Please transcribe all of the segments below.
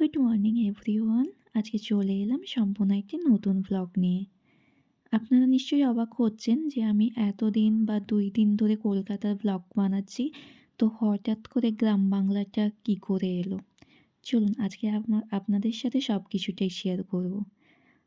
Good morning everyone. আজকে চলে এলাম সম্পূর্ণ একটি নতুন ব্লগ নিয়ে। আপনারা নিশ্চয়ই অবাক হচ্ছেন যে আমি এতদিন বা ২ দিন ধরে কলকাতার ব্লগ বানাচ্ছি। তো হঠাৎ করে গ্রাম বাংলাটা কী করে এলো? চলুন আজকে আপনাদের সাথে সব কিছুটাই শেয়ার করব।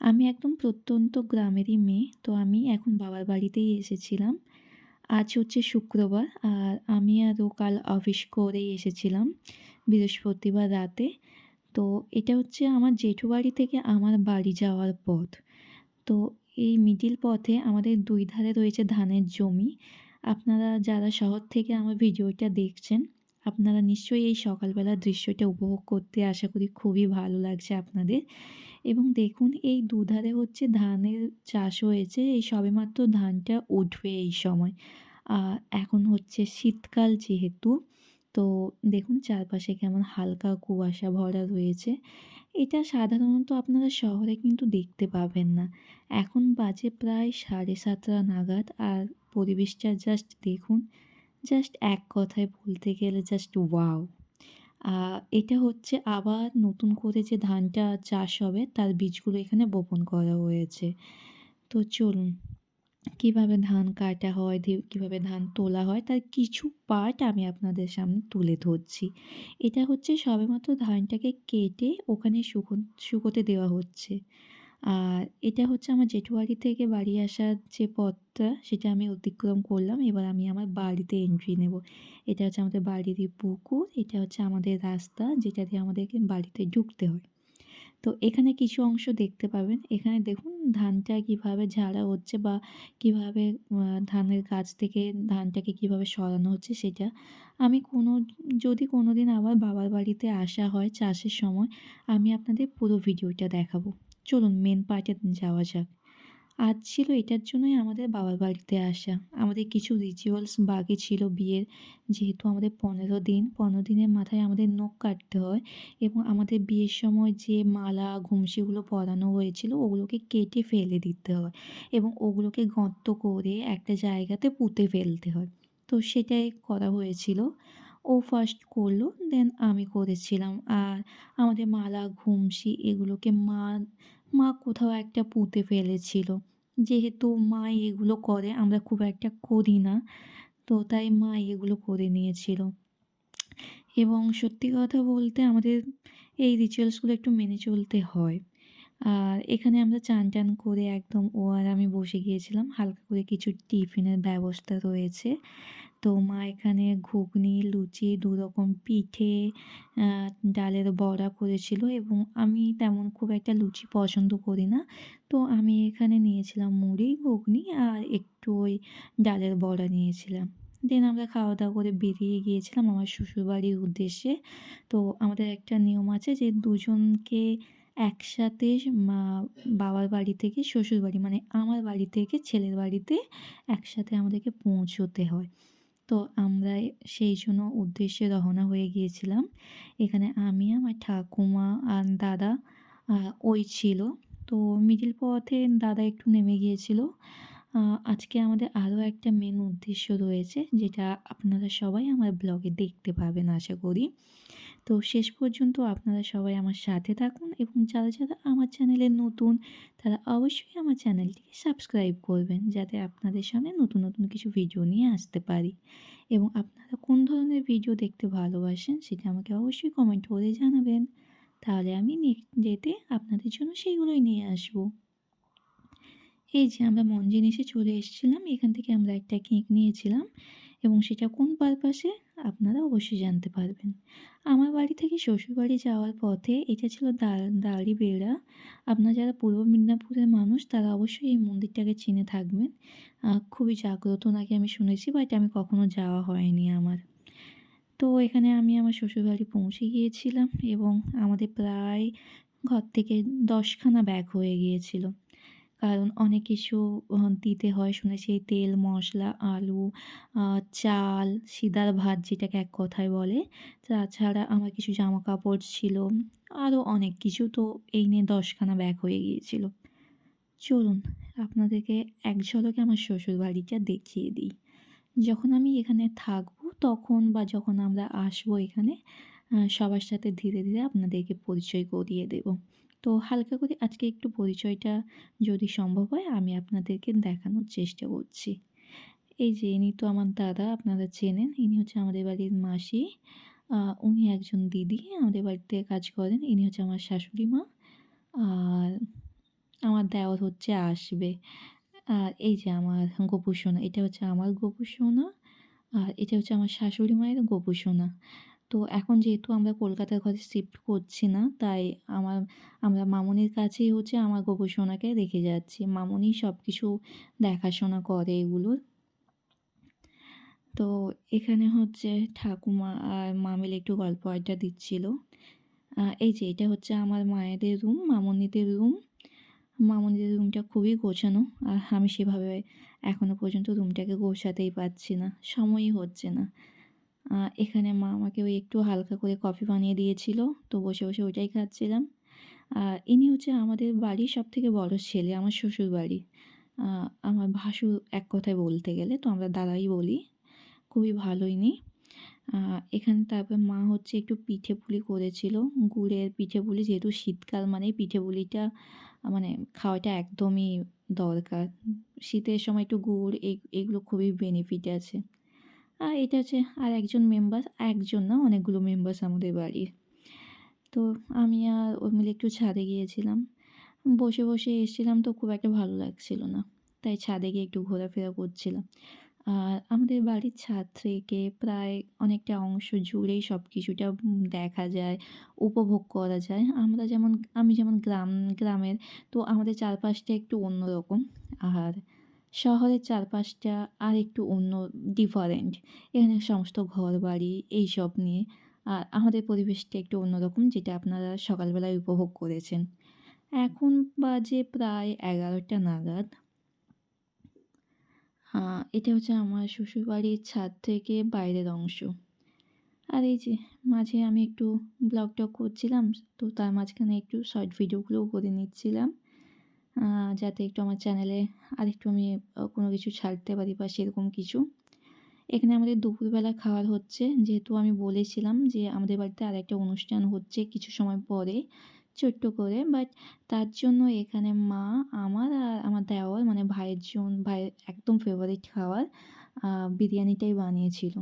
আমি একদম প্রত্যন্ত গ্রামেরই মেয়ে। তো আমি এখন বাবার বাড়িতেই এসেছিলাম। আজ হচ্ছে শুক্রবার আর আমি আরও কাল অফিস করেই এসেছিলাম বৃহস্পতিবার রাতে। তো এটা হচ্ছে আমার জেঠুবাড়ি থেকে আমার বাড়ি যাওয়ার পথ। তো এই মিডিল পথে আমাদের ২ ধারে রয়েছে ধানের জমি। আপনারা যারা শহর থেকে আমার ভিডিওটা দেখছেন, আপনারা নিশ্চয়ই এই সকালবেলার দৃশ্যটা উপভোগ করতে আশা করি খুবই ভালো লাগছে আপনাদের। এবং দেখুন এই দুধারে হচ্ছে ধানের চাষ হয়েছে। এই সবেমাত্র ধানটা উঠবে এই সময়। এখন হচ্ছে শীতকাল যেহেতু, তো দেখুন চারপাশে কেমন হালকা কুয়াশা ভরা রয়েছে। এটা সাধারণত আপনারা শহরে কিন্তু দেখতে পাবেন না। এখন বাজে প্রায় ৭:৩০ নাগাদ আর পরিবেশটা জাস্ট দেখুন। জাস্ট এক কথায় বলতে গেলে জাস্ট ওয়াও! আ এটা হচ্ছে আবার নতুন করে যে ধানটা চাষ হবে তার বীজগুলো এখানে বপন করা হয়েছে। তো চলুন কিভাবে ধান কাটা হয়, কিভাবে ধান তোলা হয় তার কিছু পার্ট আমি আপনাদের সামনে তুলে ধরছি। এটা হচ্ছে সবেমাত্র ধানটাকে কেটে ওখানে শুকোতে দেওয়া হচ্ছে। আর এটা হচ্ছে আমার জেঠুবাড়ি থেকে বাড়ি আসার যে পথটা সেটা আমি অতিক্রম করলাম। এবার আমি আমার বাড়িতে এন্ট্রি নেব। এটা হচ্ছে আমাদের বাড়িরই পুকুর, এটা হচ্ছে আমাদের রাস্তা যেটা দিয়ে আমাদেরকে বাড়িতে ঢুকতে হয়। তো এখানে কিছু অংশ দেখতে পাবেন। এখানে দেখুন ধানটা কিভাবে ঝাড়া হচ্ছে বা কিভাবে ধানের গাছ থেকে ধানটাকে কিভাবে সরানো হচ্ছে সেটা। আমি যদি কোনোদিন আবার বাবার বাড়িতে আসা হয় চাষের সময়, আমি আপনাদের পুরো ভিডিওটা দেখাবো। চলুন মেন পার্টে যাওয়া যাক। আজ ছিল এটার জন্যই আমাদের বাবার বাড়িতে আসা। আমাদের কিছু রিচুয়ালস বাকি ছিল বিয়ের। যেহেতু আমাদের ১৫ দিনের মাথায় আমাদের নখ কাটতে হয় এবং আমাদের বিয়ের সময় যে মালা, ঘুংসিগুলো পরানো হয়েছিল ওগুলোকে কেটে ফেলে দিতে হয় এবং ওগুলোকে গর্ত করে একটা জায়গাতে পুঁতে ফেলতে হয়। তো সেটাই করা হয়েছিল। ও ফার্স্ট করলো, দেন আমি করেছিলাম। আর আমাদের মালা, ঘুংসি এগুলোকে মা কোথাও একটা পুঁতে ফেলেছিল। যেহেতু মা এগুলো করে, আমরা খুব একটা করি না। তো তাই মা এগুলো করে নিয়েছিল। এবং সত্যি কথা বলতে আমাদের এই রিচুয়ালসগুলো একটু মেনে চলতে হয়। আর এখানে আমরা চান-টান করে একদম ও আর আমি বসে গিয়েছিলাম। হালকা করে কিছু টিফিনের ব্যবস্থা রয়েছে। তো মা এখানে ঘুগনি, লুচি, ২ রকম পিঠে, আ ডালের বড়া করেছিল এবং আমি তেমন খুব একটা লুচি পছন্দ করি না। তো আমি এখানে নিয়েছিলাম মুড়ি, ঘুগনি আর একটু ওই ডালের বড়া নিয়েছিলাম। দেন আমরা খাওয়া-দাওয়া করে বেরিয়ে গিয়েছিলাম আমার শ্বশুরবাড়ির উদ্দেশ্যে। তো আমাদের একটা নিয়ম আছে যে দুজনকে একসাথে মা বাবার বাড়ি থেকে শ্বশুরবাড়ি মানে আমার বাড়ি থেকে ছেলের বাড়িতে একসাথে আমাদেরকে পৌঁছতে হয়। তো আমরা সেই জন্য উদ্দেশ্যে রওনা হয়ে গিয়েছিলাম। এখানে আমি, আমার ঠাকুমা আর দাদা ওই ছিল। তো মিডল পথে দাদা একটু নেমে গিয়েছিল। আ আজকে আমাদের আরও একটা মেন উদ্দেশ্য রয়েছে যেটা আপনারা সবাই আমার ব্লগে দেখতে পাবেন আশা করি। তো শেষ পর্যন্ত আপনারা সবাই আমার সাথে থাকুন এবং যারা আমার চ্যানেলে নতুন তারা অবশ্যই আমার চ্যানেলটিকে সাবস্ক্রাইব করবেন যাতে আপনাদের সামনে নতুন কিছু ভিডিও নিয়ে আসতে পারি। এবং আপনারা কোন ধরনের ভিডিও দেখতে ভালোবাসেন সেটা আমাকে অবশ্যই কমেন্ট করে জানাবেন। তাহলে আমি নেক্সট ডেতে আপনাদের জন্য সেইগুলোই নিয়ে আসবো। এই যে আমরা মঞ্জিনিসে চলে এসেছিলাম। এখান থেকে আমরা একটা কেক নিয়েছিলাম এবং সেটা কোন পারপাসে আপনারা অবশ্যই জানতে পারবেন। আমার বাড়ি থেকে শ্বশুরবাড়ি যাওয়ার পথে এটা ছিল দাড়িবেড়া। আপনারা যারা পূর্ব মেদিনীপুরের মানুষ তারা অবশ্যই এই মন্দিরটাকে চিনে থাকবেন। খুবই জাগ্রত নাকি আমি শুনেছি, বাট আমি কখনো যাওয়া হয়নি আমার। তো এখানে আমি আমার শ্বশুরবাড়ি পৌঁছে গিয়েছিলাম এবং আমাদের প্রায় ঘর থেকে ১০ খানা ব্যাগ হয়ে গিয়েছিল। কারণ অনেক কিছু দিতে হয় শুনেছি, তেল, মশলা, আলু, আ চাল, সিদার ভাত যেটাকে এক কথায় বলে। তাছাড়া আমার কিছু জামাকাপড় ছিল, আরও অনেক কিছু। তো এই নিয়ে ১০ খানা ব্যাগ হয়ে গিয়েছিল। চলুন আপনাদেরকে এক ঝলকে আমার শ্বশুরবাড়িটা দেখিয়ে দিই। যখন আমি এখানে থাকবো তখন বা যখন আমরা আসবো এখানে, সবার সাথে ধীরে, ধীরে আপনাদেরকে পরিচয় করিয়ে দেব। তো হালকা করে আজকে একটু পরিচয়টা যদি সম্ভব হয় আমি আপনাদেরকে দেখানোর চেষ্টা করছি। এই যে ইনি তো আমার দাদা, আপনারা চেনেন। ইনি হচ্ছে আমাদের বাড়ির মাসি। আ উনি একজন দিদি আমাদের বাড়িতে কাজ করেন। ইনি হচ্ছে আমার শাশুড়ি মা। আর আমার দেওর হচ্ছে আসবে। আর এই যে আমার গোপু সোনা, এটা হচ্ছে আমার গোপু সোনা। আর এটা হচ্ছে আমার শাশুড়ি মায়ের গোপু সোনা। তো এখন যেহেতু আমরা কলকাতার ঘরে শিফট করছি না, তাই আমরা মামুনির কাছেই হচ্ছে আমার গোপু সোনাকে রেখে যাচ্ছি। মামুনি সবকিছু দেখাশোনা করে এগুলোর। তো এখানে হচ্ছে ঠাকুমা আর মা মিলে একটু গল্প আড্ডা দিচ্ছিল। এই যে এটা হচ্ছে আমার মায়েদের রুম, মামুনিদের রুম। মামুনিদের রুমটা খুবই গোছানো। আর আমি সেভাবে এখনো পর্যন্ত রুমটাকে গোছাতেই পারছি না, সময়ই হচ্ছে না। এখানে মা আমাকে ওই একটু হালকা করে কফি বানিয়ে দিয়েছিল। তো বসে, বসে ওইটাই খাচ্ছিলাম। ইনি হচ্ছে আমাদের বাড়ির সবথেকে বড় ছেলে, আমার শ্বশুরবাড়ি। আ আমার ভাসুর এক কথায় বলতে গেলে, তো আমরা দাদাই বলি। খুবই ভালো ইনি। আ এখানে তারপর মা হচ্ছে একটু পিঠে পুলি করেছিল। গুড়ের পিঠে পুলি, যেহেতু শীতকাল মানেই পিঠে পুলিটা মানে খাওয়াটা একদমই দরকার। শীতের সময় একটু গুড় এগুলো খুবই বেনিফিট আছে। এটা হচ্ছে আরেকজন মেম্বার, একজন না অনেকগুলো মেম্বার্স আমাদের বাড়ির। তো আমি আর ও মিলে একটু ছাদে গিয়েছিলাম। বসে, বসে এসছিলাম তো খুব একটা ভালো লাগছিল না। তাই ছাদে গিয়ে একটু ঘোরাফেরা করছিলাম। আর আমাদের বাড়ির ছাদ থেকে প্রায় অনেকটা অংশ জুড়েই সবকিছুটা দেখা যায়, উপভোগ করা যায়। আমি যেমন গ্রামের, তো আমাদের চারপাশটা একটু অন্যরকম। আর শহরের চারপাশটা আরেকটু অন্য, ডিফারেন্ট। এখানে সমস্ত ঘরবাড়ি এইসব নিয়ে। আর আমাদের পরিবেশটা একটু অন্যরকম, যেটা আপনারা সকালবেলায় উপভোগ করেছেন। এখন বাজে প্রায় ১১টা নাগাদ। আ এটা হচ্ছে আমার শ্বশুরবাড়ির ছাদ থেকে বাইরের অংশ। আর এই যে মাঝে আমি একটু ব্লগ-টগ করছিলাম। তো তার মাঝখানে একটু শর্ট ভিডিওগুলোও করে নিচ্ছিলাম। আ যাতে একটু আমার চ্যানেলে আরেকটু আমি কোনো কিছু ছাড়তে পারি বা সেরকম কিছু। এখানে আমাদের দুপুরবেলা খাওয়ার হচ্ছে। যেহেতু আমি বলেছিলাম যে আমাদের বাড়িতে আরেকটা অনুষ্ঠান হচ্ছে কিছু সময় পরে, ছোট্ট করে। বাট তার জন্য এখানে মা, আমার আর আমার দেওর মানে ভাইয়ের একদম ফেভারিট খাবার বিরিয়ানিটাই বানিয়েছিল।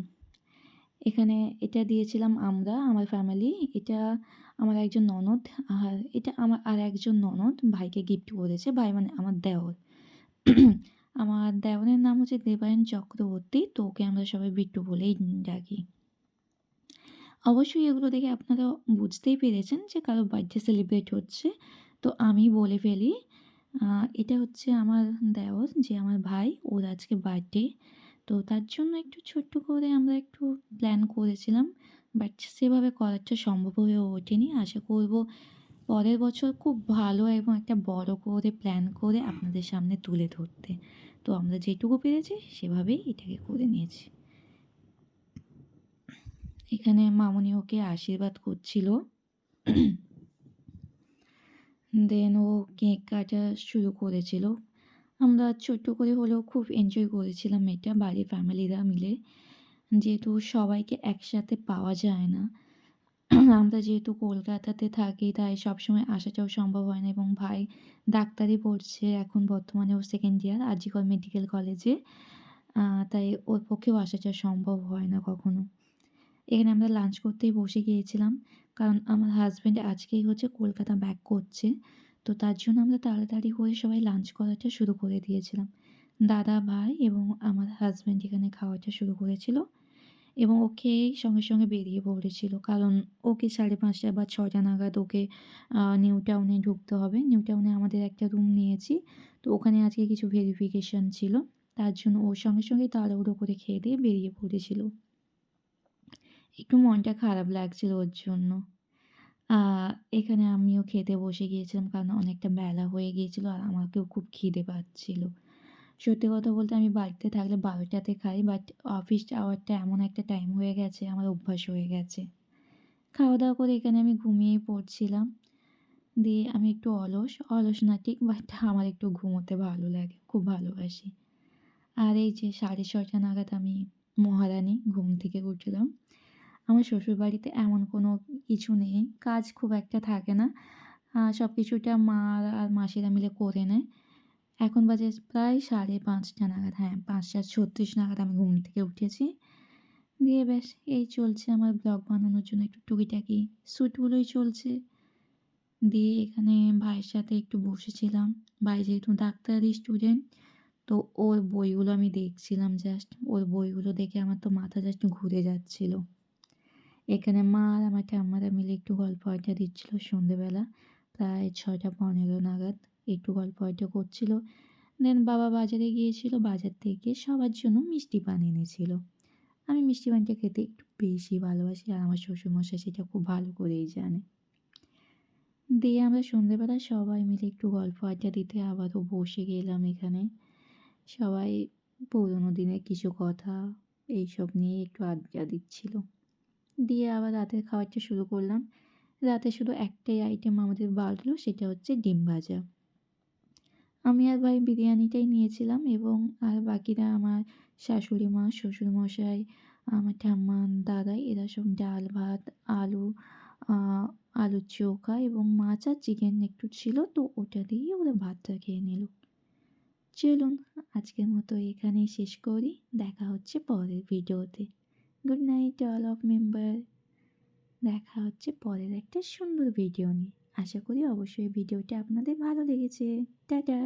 এখানে এটা দিয়েছিলাম আমরা, আমার ফ্যামিলি। এটা আমার একজন ননদ, আর এটা আমার আরেকজন ননদ ভাইকে গিফট করেছে। ভাই মানে আমার দেওর। আমার দেওরের নাম হচ্ছে দেবায়ন চক্রবর্তী। তো ওকে আমরা সবাই বিট্টু বলেই ডাকি। অবশ্যই এগুলো দেখে আপনারা বুঝতেই পেরেছেন যে কারো বার্থডে সেলিব্রেট হচ্ছে। তো আমি বলে ফেলি, আ এটা হচ্ছে আমার দেওর, যে আমার ভাই, ওর আজকে বার্থডে। তো তার জন্য একটু ছোট্ট করে আমরা একটু প্ল্যান করেছিলাম। বাট সেভাবে করাটা সম্ভব হয়ে ওঠেনি। আশা করব পরের বছর খুব ভালো এবং একটা বড় করে প্ল্যান করে আপনাদের সামনে তুলে ধরতে। তো আমরা যেটুকু পেরেছি সেভাবেই এটাকে করে নিয়েছি। এখানে মামুনি ওকে আশীর্বাদ করছিল। দেন ও কেক কাটা শুরু করেছিল। আমরা ছোট্ট করে হলেও খুব এনজয় করেছিলাম এটা বাড়ির ফ্যামিলিরা মিলে। যেহেতু সবাইকে একসাথে পাওয়া যায় না। আমরা যেহেতু কলকাতাতে থাকি, তাই সবসময় আসাটাও সম্ভব হয় না, এবং ভাই ডাক্তারি পড়ছে এখন, বর্তমানে ও 2nd ইয়ার আর.জি.কর মেডিকেল কলেজে। তাই ওর পক্ষেও আসাটা সম্ভব হয় না কখনো। এখানে আমরা লাঞ্চ করতেই বসে গিয়েছিলাম। কারণ আমার হাসব্যান্ড আজকেই হচ্ছে কলকাতা ব্যাক করছে। তো তার জন্য আমরা তাড়াতাড়ি করে সবাই লাঞ্চ করাটা শুরু করে দিয়েছিলাম। দাদা, ভাই এবং আমার হাসব্যান্ড এখানে খাওয়াটা শুরু করেছিল, এবং ও খেয়েই সঙ্গে, সঙ্গে বেরিয়ে পড়েছিল। কারণ ওকে 5:30 বা 6টা নাগাদ ওকে নিউ টাউনে ঢুকতে হবে। নিউ টাউনে আমাদের একটা রুম নিয়েছি। তো ওখানে আজকে কিছু ভেরিফিকেশন ছিল। তার জন্য ও সঙ্গে, সঙ্গেই তাড়াহুড়ো করে খেয়ে দিয়ে বেরিয়ে পড়েছিল। একটু মনটা খারাপ লাগছিল ওর জন্য। আ এখানে আমিও খেতে বসে গিয়েছিলাম, কারণ অনেকটা বেলা হয়ে গিয়েছিল আর আমাকেও খুব খিদে পাচ্ছিল। সত্যি কথা বলতে আমি বাড়িতে থাকলে 12টাতে খাই, বাট অফিস আওয়ারটা এমন একটা টাইম হয়ে গেছে, আমার অভ্যাস হয়ে গেছে। খাওয়া-দাওয়া করে এখানে আমি ঘুমিয়েই পড়ছিলাম। দিয়ে আমি একটু অলস না ঠিক, বাট আমার একটু ঘুমোতে ভালো লাগে, খুব ভালোবাসি। আর এই যে 6:30 নাগাদ আমি মহারানী ঘুম থেকে উঠলাম। আমার শ্বশুরবাড়িতে এমন কোনো কিছু নেই। কাজ খুব একটা থাকে না। সবকিছুটা মা আর মাসিরা মিলে করে নেয়। এখন বাজে প্রায় 5:30 নাগাদ, হ্যাঁ, ৫:৩৬ নাগাদ আমি ঘুম থেকে উঠেছি। দিয়ে ব্যাস এই চলছে আমার ব্লগ বানানোর জন্য একটু টুকিটাকি শ্যুটগুলোই চলছে। দিয়ে এখানে ভাইয়ের সাথে একটু বসেছিলাম। ভাই যেহেতু ডাক্তারি স্টুডেন্ট, তো ওর বইগুলো আমি দেখছিলাম জাস্ট। ওর বইগুলো দেখে আমার তো মাথা জাস্ট ঘুরে যাচ্ছিল। এখানে মা আর আমার ঠাম্মারা মিলে একটু গল্প আড্ডা দিচ্ছিল সন্ধেবেলা। প্রায় ৬:১৫ নাগাদ একটু গল্প আড্ডা করছিল। দেন বাবা বাজারে গিয়েছিল। বাজার থেকে সবার জন্য মিষ্টি পান এনেছিল। আমি মিষ্টি পানটা খেতে একটু বেশি ভালোবাসি আর আমার শ্বশুরমশাই সেটা খুব ভালো করেই জানে। দিয়ে আমরা সন্ধেবেলা সবাই মিলে একটু গল্প আড্ডা দিতে আবারও বসে গেলাম এখানে। সবাই পুরোনো দিনের কিছু কথা এইসব নিয়ে একটু আড্ডা দিচ্ছিল। দিয়ে আবার রাতের খাবারটা শুরু করলাম। রাতে শুধু একটাই আইটেম আমাদের বাড়লো, সেটা হচ্ছে ডিম ভাজা। আমি আর ভাই বিরিয়ানিটাই নিয়েছিলাম এবং আর বাকিরা আমার শাশুড়ি মা, শ্বশুরমশাই, আমার ঠাম্মা, দাদাই এরা সব ডাল, ভাত, আলু, আ আলুর চোখা এবং মাছ আর চিকেন একটু ছিল, তো ওটা দিয়েই ওরা ভাতটা খেয়ে নিল। চলুন আজকের মতো এখানেই শেষ করি। দেখা হচ্ছে পরের ভিডিওতে। Good night all of member. দেখা হচ্ছে পরের একটা সুন্দর ভিডিও নিয়ে। আশা করি অবশ্যই ভিডিওটা আপনাদের ভালো লেগেছে। টাটা।